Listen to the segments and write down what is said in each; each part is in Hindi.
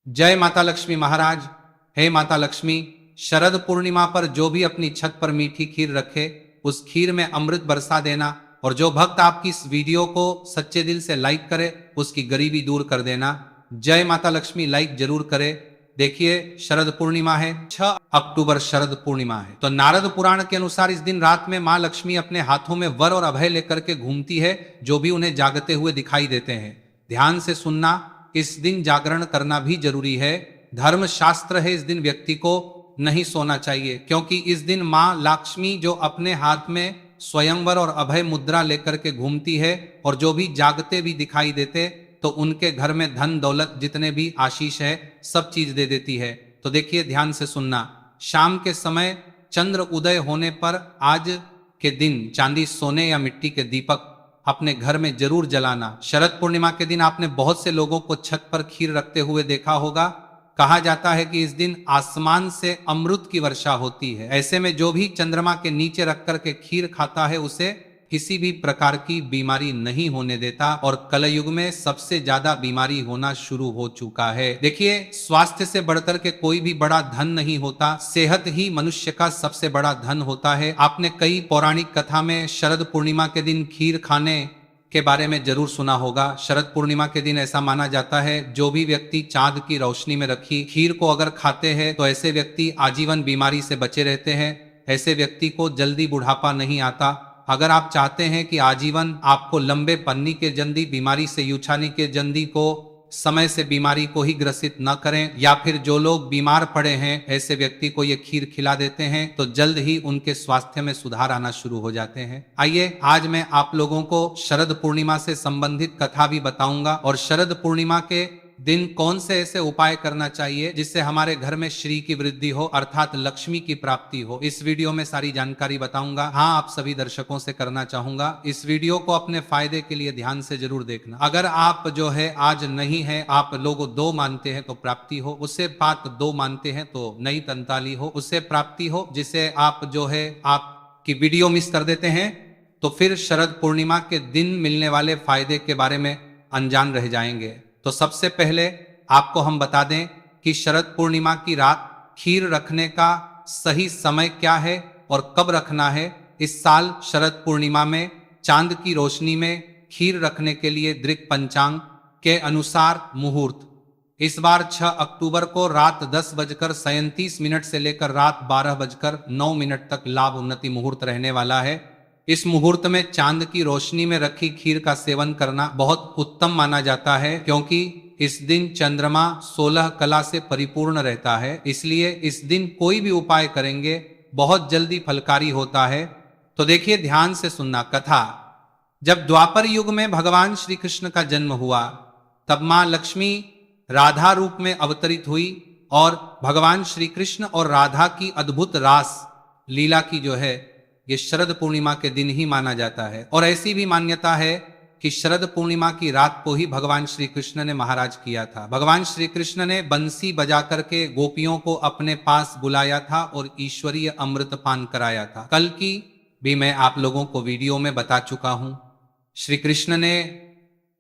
जय माता लक्ष्मी महाराज। हे माता लक्ष्मी, शरद पूर्णिमा पर जो भी अपनी छत पर मीठी खीर रखे उस खीर में अमृत बरसा देना, और जो भक्त आपकी इस वीडियो को सच्चे दिल से लाइक करे उसकी गरीबी दूर कर देना। जय माता लक्ष्मी लाइक जरूर करे। देखिए, शरद पूर्णिमा है, 6 अक्टूबर शरद पूर्णिमा है। तो नारद पुराण के अनुसार इस दिन रात में माँ लक्ष्मी अपने हाथों में वर और अभय लेकर के घूमती है, जो भी उन्हें जागते हुए दिखाई देते हैं। ध्यान से सुनना, इस दिन जागरण करना भी जरूरी है। धर्म शास्त्र है, इस दिन व्यक्ति को नहीं सोना चाहिए, क्योंकि इस दिन माँ लक्ष्मी जो अपने हाथ में स्वयंवर और अभय मुद्रा लेकर के घूमती है, और जो भी जागते भी दिखाई देते तो उनके घर में धन दौलत जितने भी आशीष है सब चीज दे देती है। तो देखिए, ध्यान से सुनना। शाम के समय चंद्र उदय होने पर आज के दिन चांदी, सोने या मिट्टी के दीपक अपने घर में जरूर जलाना। शरद पूर्णिमा के दिन आपने बहुत से लोगों को छत पर खीर रखते हुए देखा होगा। कहा जाता है कि इस दिन आसमान से अमृत की वर्षा होती है। ऐसे में जो भी चंद्रमा के नीचे रख कर के खीर खाता है उसे किसी भी प्रकार की बीमारी नहीं होने देता, और कलयुग में सबसे ज्यादा बीमारी होना शुरू हो चुका है। देखिए, स्वास्थ्य से बढ़कर के कोई भी बड़ा धन नहीं होता, सेहत ही मनुष्य का सबसे बड़ा धन होता है। आपने कई पौराणिक कथा में शरद पूर्णिमा के दिन खीर खाने के बारे में जरूर सुना होगा। शरद पूर्णिमा के दिन ऐसा माना जाता है, जो भी व्यक्ति चांद की रोशनी में रखी खीर को अगर खाते हैं तो ऐसे व्यक्ति आजीवन बीमारी से बचे रहते हैं। ऐसे व्यक्ति को जल्दी बुढ़ापा नहीं आता। अगर आप चाहते हैं कि आजीवन आपको लंबे पन्नी के जल्दी बीमारी से, यूछानी के जल्दी को समय से बीमारी को ही ग्रसित न करें, या फिर जो लोग बीमार पड़े हैं ऐसे व्यक्ति को ये खीर खिला देते हैं तो जल्द ही उनके स्वास्थ्य में सुधार आना शुरू हो जाते हैं। आइए, आज मैं आप लोगों को शरद पूर्णिमा से संबंधित कथा भी बताऊंगा, और शरद पूर्णिमा के दिन कौन से ऐसे उपाय करना चाहिए जिससे हमारे घर में श्री की वृद्धि हो, अर्थात लक्ष्मी की प्राप्ति हो। इस वीडियो में सारी जानकारी बताऊंगा। हाँ, आप सभी दर्शकों से करना चाहूंगा, इस वीडियो को अपने फायदे के लिए ध्यान से जरूर देखना। अगर आप जो है आज नहीं है, आप लोग 2 मानते हैं तो प्राप्ति हो, उससे बात 2 मानते हैं तो नई तंताली हो, उससे प्राप्ति हो, जिसे आप जो है आपकी वीडियो मिस कर देते हैं तो फिर शरद पूर्णिमा के दिन मिलने वाले फायदे के बारे में अनजान रह जाएंगे। तो सबसे पहले आपको हम बता दें कि शरद पूर्णिमा की रात खीर रखने का सही समय क्या है और कब रखना है। इस साल शरद पूर्णिमा में चांद की रोशनी में खीर रखने के लिए दृक पंचांग के अनुसार मुहूर्त इस बार 6 अक्टूबर को रात 10:37 से लेकर रात 12:09 तक लाभ उन्नति मुहूर्त रहने वाला है। इस मुहूर्त में चांद की रोशनी में रखी खीर का सेवन करना बहुत उत्तम माना जाता है, क्योंकि इस दिन चंद्रमा 16 कला से परिपूर्ण रहता है। इसलिए इस दिन कोई भी उपाय करेंगे बहुत जल्दी फलकारी होता है। तो देखिए, ध्यान से सुनना कथा। जब द्वापर युग में भगवान श्री कृष्ण का जन्म हुआ, तब मां लक्ष्मी राधा रूप में अवतरित हुई, और भगवान श्री कृष्ण और राधा की अद्भुत रास लीला की जो है ये शरद पूर्णिमा के दिन ही माना जाता है। और ऐसी भी मान्यता है कि शरद पूर्णिमा की रात को ही भगवान श्री कृष्ण ने महाराज किया था। भगवान श्री कृष्ण ने बंसी बजा करके गोपियों को अपने पास बुलाया था और ईश्वरीय अमृतपान कराया था। कल की भी मैं आप लोगों को वीडियो में बता चुका हूं। श्री कृष्ण ने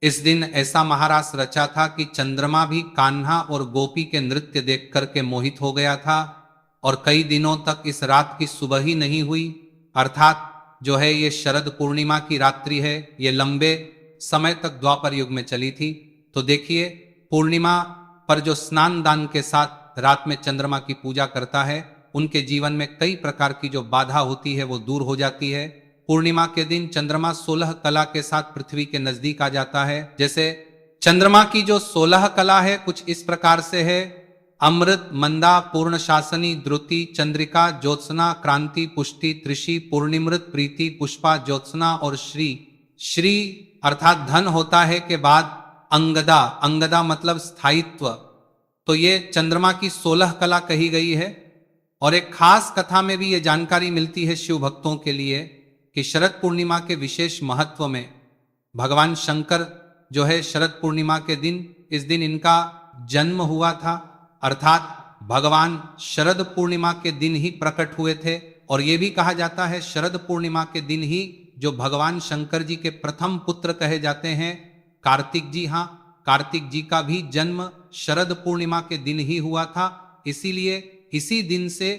इस दिन ऐसा महारास रचा था कि चंद्रमा भी कान्हा और गोपी के नृत्य देख करके मोहित हो गया था, और कई दिनों तक इस रात की सुबह ही नहीं हुई। अर्थात जो है ये शरद पूर्णिमा की रात्रि है, ये लंबे समय तक द्वापर युग में चली थी। तो देखिए, पूर्णिमा पर जो स्नान दान के साथ रात में चंद्रमा की पूजा करता है, उनके जीवन में कई प्रकार की जो बाधा होती है वो दूर हो जाती है। पूर्णिमा के दिन चंद्रमा 16 कला के साथ पृथ्वी के नजदीक आ जाता है। जैसे चंद्रमा की जो 16 कला है कुछ इस प्रकार से है: अमृत, मंदा, पूर्ण शासनी, द्रुति, चंद्रिका, ज्योत्सना, क्रांति, पुष्टि, त्रिषि, पूर्णिमृत, प्रीति, पुष्पा, ज्योत्सना और श्री। श्री अर्थात धन होता है के बाद अंगदा, अंगदा मतलब स्थायित्व। तो ये चंद्रमा की 16 कला कही गई है। और एक खास कथा में भी ये जानकारी मिलती है शिव भक्तों के लिए कि शरद पूर्णिमा के विशेष महत्व में भगवान शंकर जो है शरद पूर्णिमा के दिन, इस दिन इनका जन्म हुआ था, अर्थात भगवान शरद पूर्णिमा के दिन ही प्रकट हुए थे। और ये भी कहा जाता है शरद पूर्णिमा के दिन ही जो भगवान शंकर जी के प्रथम पुत्र कहे जाते हैं कार्तिक जी, हाँ कार्तिक जी का भी जन्म शरद पूर्णिमा के दिन ही हुआ था, इसीलिए इसी दिन से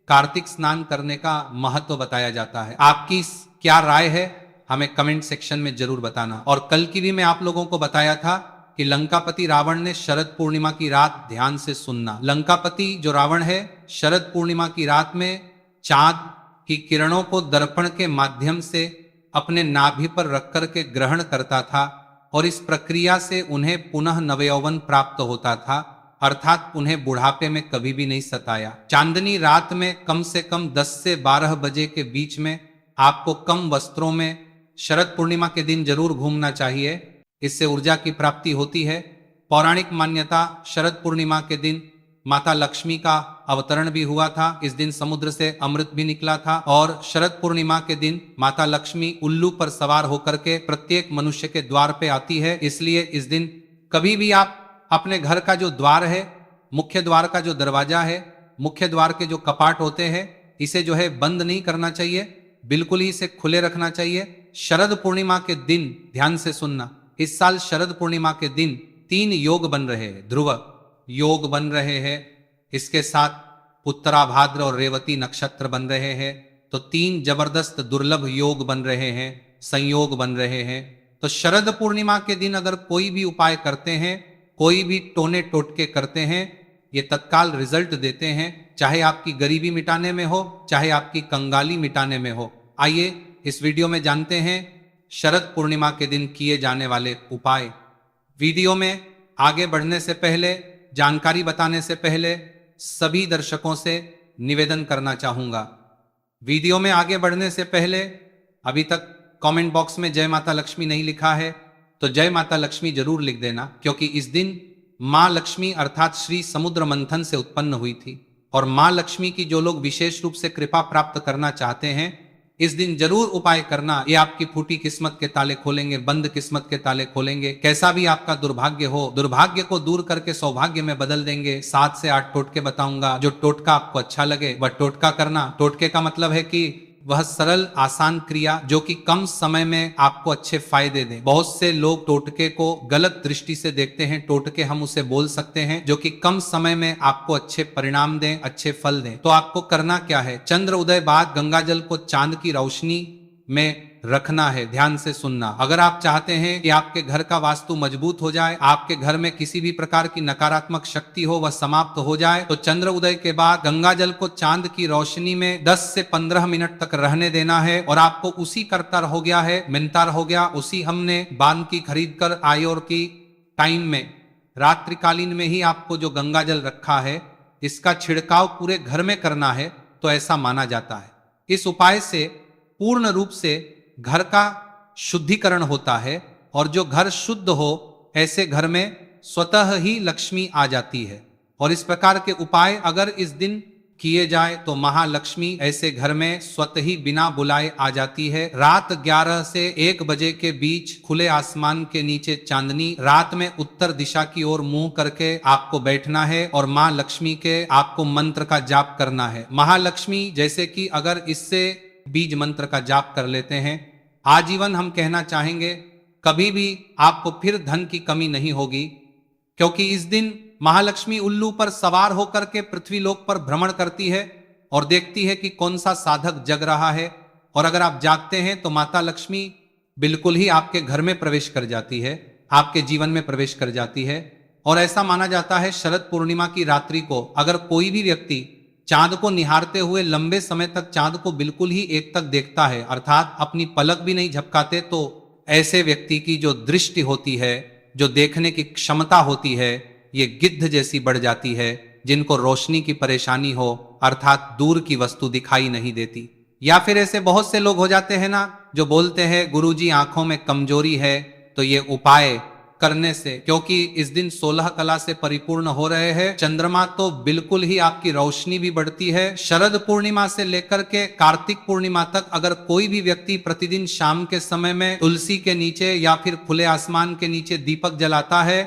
कार्तिक स्नान करने का महत्व बताया जाता है। आपकी क्या राय है हमें कमेंट सेक्शन में जरूर बताना। और कल की भी मैं आप लोगों को बताया था कि लंकापति रावण ने शरद पूर्णिमा की रात, ध्यान से सुनना, लंकापति जो रावण है शरद पूर्णिमा की रात में चांद की किरणों को दर्पण के माध्यम से अपने नाभि पर रख कर के ग्रहण करता था और इस प्रक्रिया से उन्हें पुनः नवयौवन प्राप्त होता था, अर्थात उन्हें बुढ़ापे में कभी भी नहीं सताया। चांदनी रात में कम से कम 10 से 12 बजे के बीच में आपको कम वस्त्रों में शरद पूर्णिमा के दिन जरूर घूमना चाहिए, इससे ऊर्जा की प्राप्ति होती है। पौराणिक मान्यता, शरद पूर्णिमा के दिन माता लक्ष्मी का अवतरण भी हुआ था। इस दिन समुद्र से अमृत भी निकला था और शरद पूर्णिमा के दिन माता लक्ष्मी उल्लू पर सवार होकर के प्रत्येक मनुष्य के द्वार पे आती है। इसलिए इस दिन कभी भी आप अपने घर का जो द्वार है, मुख्य द्वार का जो दरवाजा है, मुख्य द्वार के जो कपाट होते हैं, इसे जो है बंद नहीं करना चाहिए, बिल्कुल ही इसे खुले रखना चाहिए। शरद पूर्णिमा के दिन, ध्यान से सुनना, इस साल शरद पूर्णिमा के दिन 3 योग बन रहे हैं। ध्रुव योग बन रहे हैं, इसके साथ उत्तरा, भाद्र और रेवती नक्षत्र बन रहे हैं। तो 3 जबरदस्त दुर्लभ योग बन रहे हैं, संयोग बन रहे हैं। तो शरद पूर्णिमा के दिन अगर कोई भी उपाय करते हैं, कोई भी टोने टोटके करते हैं, ये तत्काल रिजल्ट देते हैं, चाहे आपकी गरीबी मिटाने में हो, चाहे आपकी कंगाली मिटाने में हो। आइए इस वीडियो में जानते हैं शरद पूर्णिमा के दिन किए जाने वाले उपाय। वीडियो में आगे बढ़ने से पहले, जानकारी बताने से पहले सभी दर्शकों से निवेदन करना चाहूंगा, वीडियो में आगे बढ़ने से पहले अभी तक कमेंट बॉक्स में जय माता लक्ष्मी नहीं लिखा है तो जय माता लक्ष्मी जरूर लिख देना, क्योंकि इस दिन मां लक्ष्मी अर्थात श्री समुद्र मंथन से उत्पन्न हुई थी। और मां लक्ष्मी की जो लोग विशेष रूप से कृपा प्राप्त करना चाहते हैं, इस दिन जरूर उपाय करना। ये आपकी फूटी किस्मत के ताले खोलेंगे, बंद किस्मत के ताले खोलेंगे। कैसा भी आपका दुर्भाग्य हो, दुर्भाग्य को दूर करके सौभाग्य में बदल देंगे। 7 से 8 टोटके बताऊंगा, जो टोटका आपको अच्छा लगे वह टोटका करना। टोटके का मतलब है कि वह सरल आसान क्रिया जो कि कम समय में आपको अच्छे फायदे दे। बहुत से लोग टोटके को गलत दृष्टि से देखते हैं। टोटके हम उसे बोल सकते हैं जो कि कम समय में आपको अच्छे परिणाम दें, अच्छे फल दें। तो आपको करना क्या है, चंद्र उदय बाद गंगा जल को चांद की रोशनी में रखना है। ध्यान से सुनना, अगर आप चाहते हैं कि आपके घर का वास्तु मजबूत हो जाए, आपके घर में किसी भी प्रकार की नकारात्मक शक्ति हो वह समाप्त हो जाए, तो चंद्र उदय के बाद गंगा जल को चांद की रोशनी में 10 से 15 मिनट तक रहने देना है। और आपको उसी करतर हो गया है, मिनतार हो गया, उसी हमने बांध की खरीद कर आयोर की टाइम में रात्रिकालीन में ही आपको जो गंगा जल रखा है इसका छिड़काव पूरे घर में करना है। तो ऐसा माना जाता है इस उपाय से पूर्ण रूप से घर का शुद्धिकरण होता है और जो घर शुद्ध हो ऐसे घर में स्वतः ही लक्ष्मी आ जाती है। और इस प्रकार के उपाय अगर इस दिन किए जाए तो महालक्ष्मी ऐसे घर में स्वतः ही बिना बुलाए आ जाती है। रात 11 से 1 बजे के बीच खुले आसमान के नीचे चांदनी रात में उत्तर दिशा की ओर मुंह करके आपको बैठना है और मां लक्ष्मी के आपको मंत्र का जाप करना है। महालक्ष्मी जैसे कि अगर इससे बीज मंत्र का जाप कर लेते हैं, आजीवन हम कहना चाहेंगे कभी भी आपको फिर धन की कमी नहीं होगी, क्योंकि इस दिन महालक्ष्मी उल्लू पर सवार होकर के पृथ्वी लोक पर भ्रमण करती है और देखती है कि कौन सा साधक जग रहा है। और अगर आप जागते हैं तो माता लक्ष्मी बिल्कुल ही आपके घर में प्रवेश कर जाती है, आपके जीवन में प्रवेश कर जाती है। और ऐसा माना जाता है शरद पूर्णिमा की रात्रि को अगर कोई भी व्यक्ति चांद को निहारते हुए लंबे समय तक चांद को बिल्कुल ही एक तक देखता है, अर्थात अपनी पलक भी नहीं झपकाते, तो ऐसे व्यक्ति की जो दृष्टि होती है, जो देखने की क्षमता होती है, ये गिद्ध जैसी बढ़ जाती है। जिनको रोशनी की परेशानी हो, अर्थात दूर की वस्तु दिखाई नहीं देती। या फिर ऐसे बहुत से लोग हो जाते हैं ना जो बोलते हैं गुरुजी आंखों में कमजोरी है, तो ये उपाय करने से, क्योंकि इस दिन 16 कला से परिपूर्ण हो रहे हैं, चंद्रमा तो बिल्कुल ही आपकी रोशनी भी बढ़ती है। शरद पूर्णिमा से लेकर के कार्तिक पूर्णिमा तक अगर कोई भी व्यक्ति प्रतिदिन शाम के समय में तुलसी के नीचे या फिर खुले आसमान के नीचे दीपक जलाता है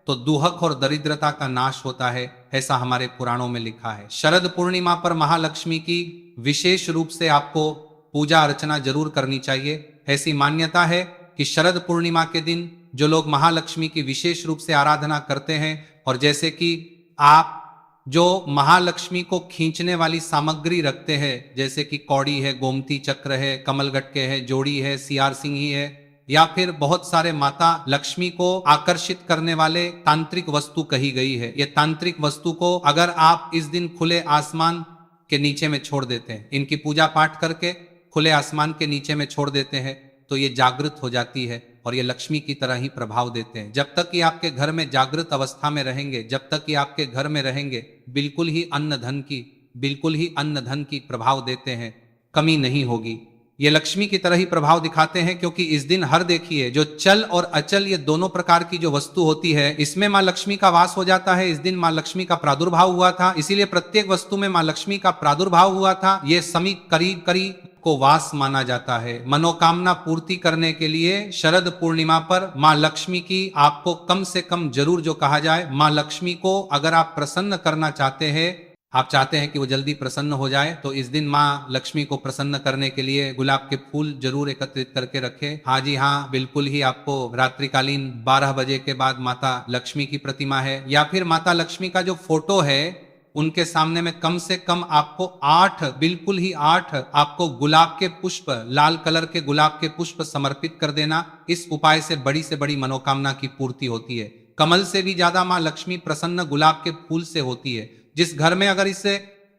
तो दुहक और दरिद्रता का नाश होता है, ऐसा हमारे पुराणों में लिखा है। शरद पूर्णिमा पर महालक्ष्मी की विशेष रूप से आपको पूजा अर्चना जरूर करनी चाहिए। ऐसी मान्यता है कि शरद पूर्णिमा के दिन जो लोग महालक्ष्मी की विशेष रूप से आराधना करते हैं और जैसे कि आप जो महालक्ष्मी को खींचने वाली सामग्री रखते हैं, जैसे कि कौड़ी है, गोमती चक्र है, कमलगट्टे है, जोड़ी है, सियार सिंही है, या फिर बहुत सारे माता लक्ष्मी को आकर्षित करने वाले तांत्रिक वस्तु कही गई है। ये तांत्रिक वस्तु को अगर आप इस दिन खुले आसमान के नीचे में छोड़ देते हैं, इनकी पूजा पाठ करके खुले आसमान के नीचे में छोड़ देते हैं, तो ये जागृत हो जाती है और ये लक्ष्मी की तरह ही प्रभाव देते हैं। जब तक ये आपके घर में जागृत अवस्था में रहेंगे, जब तक ये आपके घर में रहेंगे, बिल्कुल ही अन्न धन की प्रभाव देते हैं, कमी नहीं होगी। ये लक्ष्मी की तरह ही प्रभाव दिखाते हैं, क्योंकि इस दिन हर देखिए जो चल और अचल ये दोनों प्रकार की जो वस्तु होती है, इसमें माँ लक्ष्मी का वास हो जाता है। इस दिन माँ लक्ष्मी का प्रादुर्भाव हुआ था, इसीलिए प्रत्येक वस्तु में माँ लक्ष्मी का प्रादुर्भाव हुआ था। ये समीप करीब करीब को वास माना जाता है। मनोकामना पूर्ति करने के लिए शरद पूर्णिमा पर माँ लक्ष्मी की आपको कम से कम जरूर जो कहा जाए, माँ लक्ष्मी को अगर आप प्रसन्न करना चाहते हैं, आप चाहते हैं कि वो जल्दी प्रसन्न हो जाए, तो इस दिन माँ लक्ष्मी को प्रसन्न करने के लिए गुलाब के फूल जरूर एकत्रित करके रखें। हाँ जी हाँ, बिल्कुल ही आपको रात्रिकालीन 12 बजे के बाद माता लक्ष्मी की प्रतिमा है या फिर माता लक्ष्मी का जो फोटो है, उनके सामने में कम से कम आपको 8, बिल्कुल ही 8 आपको गुलाब के पुष्प, लाल कलर के गुलाब के पुष्प समर्पित कर देना। इस उपाय से बड़ी मनोकामना की पूर्ति होती है। कमल से भी ज्यादा माँ लक्ष्मी प्रसन्न गुलाब के फूल से होती है। जिस घर में अगर इसे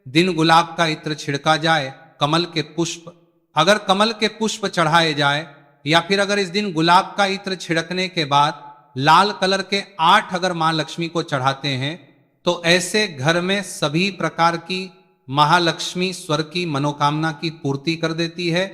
दिन गुलाब का इत्र छिड़का जाए, कमल के पुष्प, अगर कमल के पुष्प चढ़ाए जाए, या फिर अगर इस दिन गुलाब का इत्र छिड़कने के बाद लाल कलर के 8 अगर माँ लक्ष्मी को चढ़ाते हैं, तो ऐसे घर में सभी प्रकार की महालक्ष्मी स्वर की मनोकामना की पूर्ति कर देती है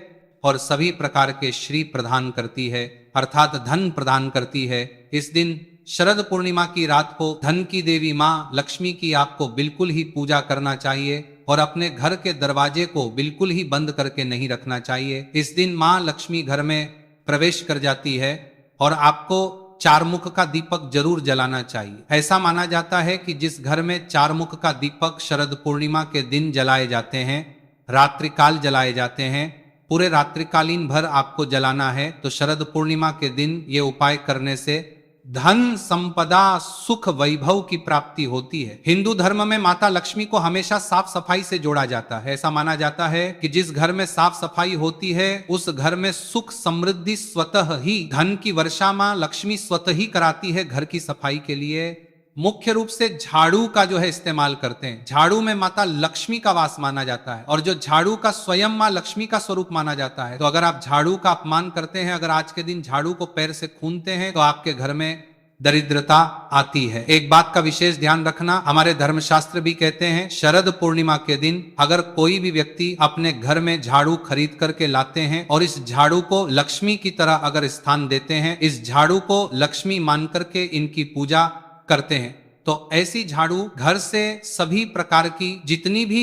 और सभी प्रकार के श्री प्रदान करती है, अर्थात धन प्रदान करती है। इस दिन शरद पूर्णिमा की रात को धन की देवी माँ लक्ष्मी की आपको बिल्कुल ही पूजा करना चाहिए और अपने घर के दरवाजे को बिल्कुल ही बंद करके नहीं रखना चाहिए। इस दिन माँ लक्ष्मी घर में प्रवेश कर जाती है और आपको 4 मुख का दीपक जरूर जलाना चाहिए। ऐसा माना जाता है कि जिस घर में 4 मुख का दीपक शरद पूर्णिमा के दिन जलाए जाते हैं, रात्रिकाल जलाए जाते हैं, पूरे रात्रिकालीन भर आपको जलाना है, तो शरद पूर्णिमा के दिन ये उपाय करने से धन, संपदा, सुख, वैभव की प्राप्ति होती है। हिंदू धर्म में माता लक्ष्मी को हमेशा साफ सफाई से जोड़ा जाता है। ऐसा माना जाता है कि जिस घर में साफ सफाई होती है, उस घर में सुख समृद्धि स्वतः ही, धन की वर्षा माँ लक्ष्मी स्वतः ही कराती है। घर की सफाई के लिए मुख्य रूप से झाड़ू का जो है इस्तेमाल करते हैं। झाड़ू में माता लक्ष्मी का वास माना जाता है और जो झाड़ू का स्वयं माँ लक्ष्मी का स्वरूप माना जाता है। तो अगर आप झाड़ू का अपमान करते हैं, अगर आज के दिन झाड़ू को पैर से खूंदते हैं, तो आपके घर में दरिद्रता आती है। एक बात का विशेष ध्यान रखना, हमारे धर्मशास्त्र भी कहते हैं शरद पूर्णिमा के दिन अगर कोई भी व्यक्ति अपने घर में झाड़ू खरीद करके लाते हैं और इस झाड़ू को लक्ष्मी की तरह अगर स्थान देते हैं, इस झाड़ू को लक्ष्मी मान करके इनकी पूजा करते हैं, तो ऐसी झाड़ू घर से सभी प्रकार की जितनी भी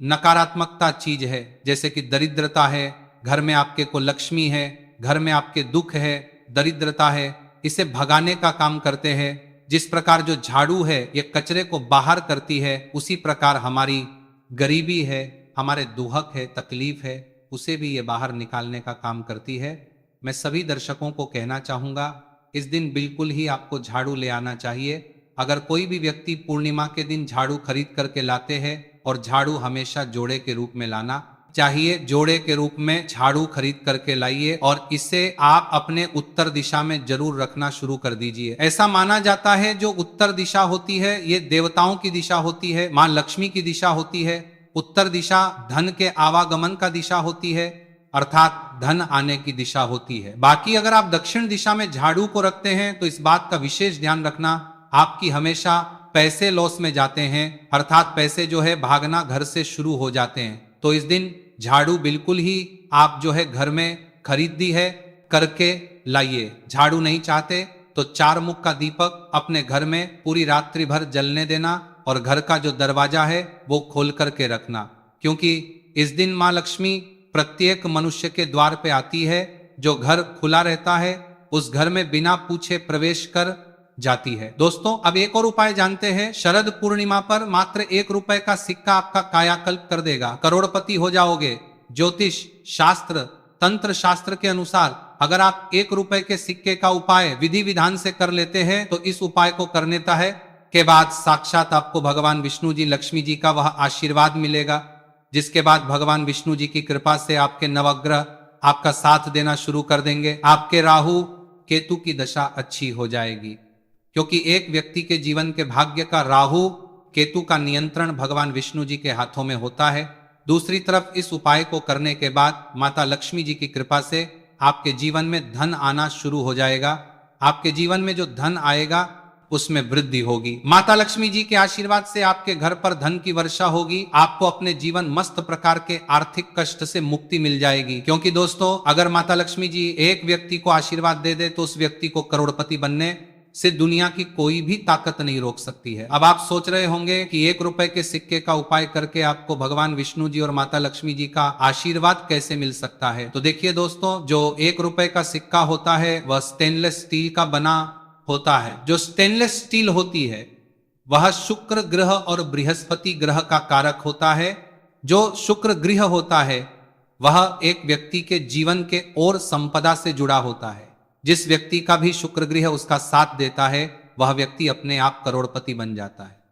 नकारात्मकता चीज है, जैसे कि दरिद्रता है, घर में आपके को लक्ष्मी है, घर में आपके दुख है, दरिद्रता है, इसे भगाने का काम करते हैं। जिस प्रकार जो झाड़ू है ये कचरे को बाहर करती है, उसी प्रकार हमारी गरीबी है, हमारे दुहक है, तकलीफ है, उसे भी ये बाहर निकालने का काम करती है। मैं सभी दर्शकों को कहना चाहूंगा, इस दिन बिल्कुल ही आपको झाड़ू ले आना चाहिए। अगर कोई भी व्यक्ति पूर्णिमा के दिन झाड़ू खरीद करके लाते हैं, और झाड़ू हमेशा जोड़े के रूप में लाना चाहिए, जोड़े के रूप में झाड़ू खरीद करके लाइए और इसे आप अपने उत्तर दिशा में जरूर रखना शुरू कर दीजिए। ऐसा माना जाता है जो उत्तर दिशा होती है ये देवताओं की दिशा होती है, माँ लक्ष्मी की दिशा होती है। उत्तर दिशा धन के आवागमन का दिशा होती है, अर्थात धन आने की दिशा होती है। बाकी अगर आप दक्षिण दिशा में झाड़ू को रखते हैं, तो इस बात का विशेष ध्यान रखना, आपकी हमेशा पैसे लॉस में जाते हैं, अर्थात पैसे जो है भागना घर से शुरू हो जाते हैं। तो इस दिन झाड़ू बिल्कुल ही आप जो है घर में खरीदी है करके लाइए। झाड़ू नहीं चाहते तो 4 मुख का दीपक अपने घर में पूरी रात्रि भर जलने देना और घर का जो दरवाजा है वो खोल करके रखना, क्योंकि इस दिन माँ लक्ष्मी प्रत्येक मनुष्य के द्वार पे आती है। जो घर खुला रहता है उस घर में बिना पूछे प्रवेश कर जाती है। दोस्तों, अब एक और उपाय जानते हैं। शरद पूर्णिमा पर मात्र 1 रुपए का सिक्का आपका कायाकल्प कर देगा, करोड़पति हो जाओगे। ज्योतिष शास्त्र, तंत्र शास्त्र के अनुसार अगर आप 1 रुपए के सिक्के का उपाय विधि विधान से कर लेते हैं, तो इस उपाय को करने है के बाद साक्षात आपको भगवान विष्णु जी, लक्ष्मी जी का वह आशीर्वाद मिलेगा, जिसके बाद भगवान विष्णु जी की कृपा से आपके नवग्रह आपका साथ देना शुरू कर देंगे। आपके राहु केतु की दशा अच्छी हो जाएगी, क्योंकि एक व्यक्ति के जीवन के भाग्य का राहु केतु का नियंत्रण भगवान विष्णु जी के हाथों में होता है। दूसरी तरफ इस उपाय को करने के बाद माता लक्ष्मी जी की कृपा से आपके जीवन में धन आना शुरू हो जाएगा। आपके जीवन में जो धन आएगा उसमें वृद्धि होगी। माता लक्ष्मी जी के आशीर्वाद से आपके घर पर धन की वर्षा होगी। आपको अपने जीवन मस्त प्रकार के आर्थिक कष्ट से मुक्ति मिल जाएगी, क्योंकि दोस्तों अगर माता लक्ष्मी जी एक व्यक्ति को आशीर्वाद दे दे तो उस व्यक्ति को करोड़पति बनने से दुनिया की कोई भी ताकत नहीं रोक सकती है। अब आप सोच रहे होंगे कि 1 रुपए के सिक्के का उपाय करके आपको भगवान विष्णु जी और माता लक्ष्मी जी का आशीर्वाद कैसे मिल सकता है। तो देखिए दोस्तों, जो 1 रुपए का सिक्का होता है वह स्टेनलेस स्टील का बना होता है। जो स्टेनलेस स्टील होती है वह शुक्र ग्रह और बृहस्पति ग्रह का कारक होता है। जो शुक्र ग्रह होता है वह एक व्यक्ति के जीवन के और संपदा से जुड़ा होता है। जिस व्यक्ति का भी शुक्र ग्रह उसका साथ देता है वह व्यक्ति अपने आप करोड़पति बन जाता है।